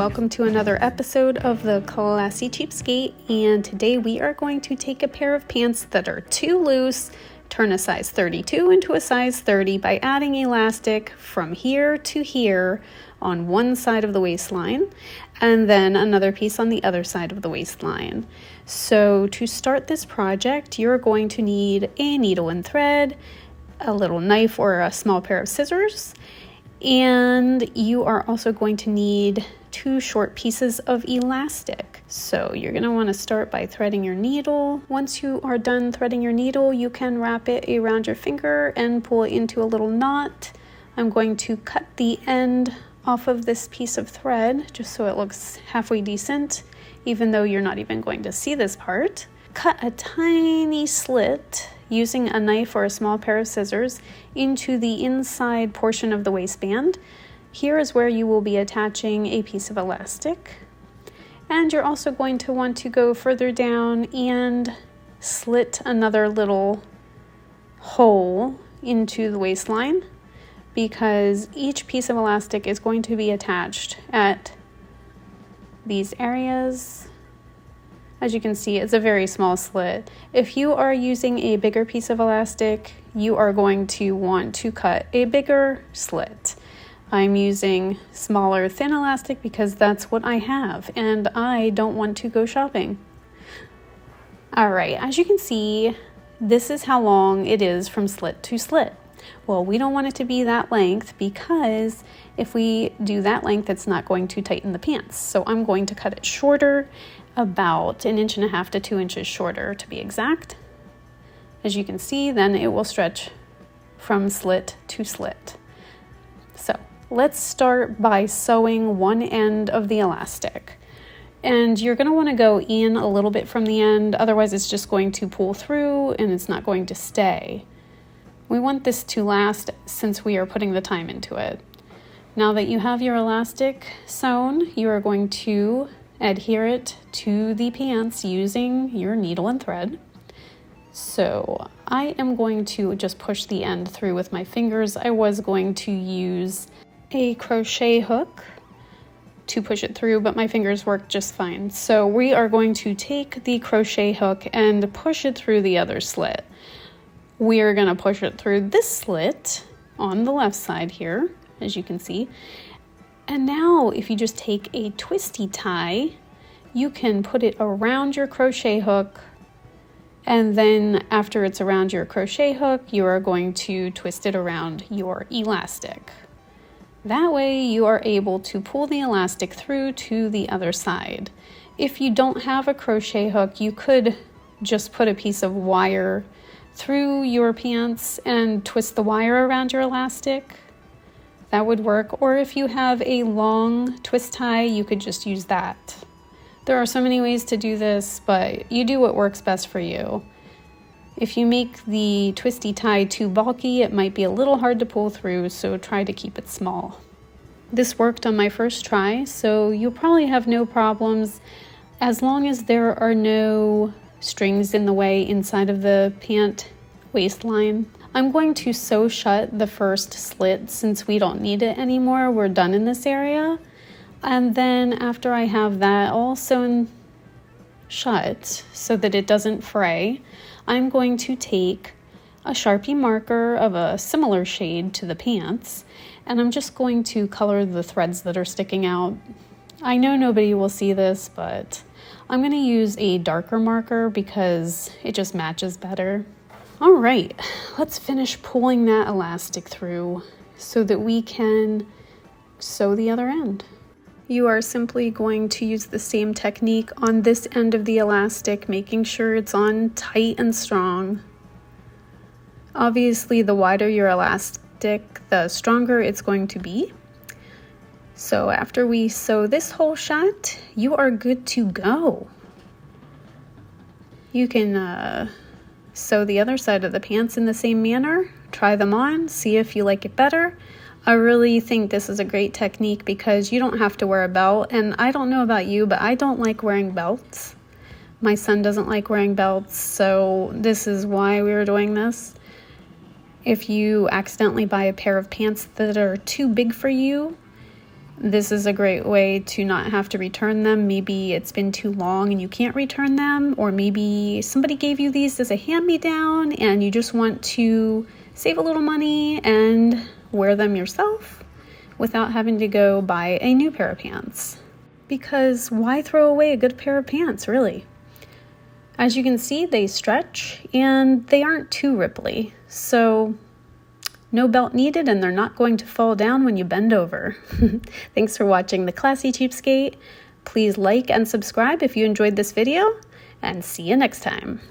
welcome to another episode of the Classy Cheapskate, and today we are going to take a pair of pants that are too loose, turn a size 32 into a size 30 by adding elastic from here to here on one side of the waistline, and then another piece on the other side of the waistline. So to start this project, you're going to need a needle and thread, a little knife or a small pair of scissors, and you are also going to need 2 short pieces of elastic. So you're going to want to start by threading your needle. Once you are done threading your needle, you can wrap it around your finger and pull it into a little knot. I'm going to cut the end off of this piece of thread just so it looks halfway decent, even though you're not even going to see this part. Cut a tiny slit using a knife or a small pair of scissors into the inside portion of the waistband. Here is where you will be attaching a piece of elastic. And you're also going to want to go further down and slit another little hole into the waistline, because each piece of elastic is going to be attached at these areas. As you can see, it's a very small slit. If you are using a bigger piece of elastic, you are going to want to cut a bigger slit. I'm using smaller, thin elastic because that's what I have, and I don't want to go shopping. All right, as you can see, this is how long it is from slit to slit. Well, we don't want it to be that length, because if we do that length, it's not going to tighten the pants. So I'm going to cut it shorter, about 1.5 inches to 2 inches shorter to be exact. As you can see, then it will stretch from slit to slit. So let's start by sewing one end of the elastic. And you're going to want to go in a little bit from the end, otherwise it's just going to pull through and it's not going to stay. We want this to last since we are putting the time into it. Now that you have your elastic sewn, you are going to adhere it to the pants using your needle and thread. So I am going to just push the end through with my fingers. I was going to use a crochet hook to push it through, but my fingers work just fine. So we are going to take the crochet hook and push it through the other slit. We are going to push it through this slit on the left side here, as you can see. And now if you just take a twisty tie, you can put it around your crochet hook, and then after it's around your crochet hook, you are going to twist it around your elastic. That way you are able to pull the elastic through to the other side. If you don't have a crochet hook, you could just put a piece of wire through your pants and twist the wire around your elastic. That would work. Or if you have a long twist tie, you could just use that. There are so many ways to do this, but you do what works best for you. If you make the twisty tie too bulky, it might be a little hard to pull through, so try to keep it small. This worked on my first try, so you'll probably have no problems as long as there are no strings in the way inside of the pant waistline. I'm going to sew shut the first slit since we don't need it anymore. We're done in this area. And then after I have that all sewn shut so that it doesn't fray, I'm going to take a Sharpie marker of a similar shade to the pants, and I'm just going to color the threads that are sticking out. I know nobody will see this, but I'm going to use a darker marker because it just matches better. All right, let's finish pulling that elastic through so that we can sew the other end. You are simply going to use the same technique on this end of the elastic, making sure it's on tight and strong. Obviously, the wider your elastic, the stronger it's going to be. So after we sew this hole shut, you are good to go. You can sew the other side of the pants in the same manner, try them on, see if you like it better. I really think this is a great technique because you don't have to wear a belt, and I don't know about you, but I don't like wearing belts. My son doesn't like wearing belts, so this is why we were doing this. If you accidentally buy a pair of pants that are too big for you, This is a great way to not have to return them. Maybe it's been too long and you can't return them, or maybe somebody gave you these as a hand-me-down and you just want to save a little money and wear them yourself without having to go buy a new pair of pants. Because why throw away a good pair of pants, really? As you can see, they stretch and they aren't too ripply, so no belt needed, and they're not going to fall down when you bend over. Thanks for watching The Classy Cheapskate. Please like and subscribe if you enjoyed this video, and see you next time.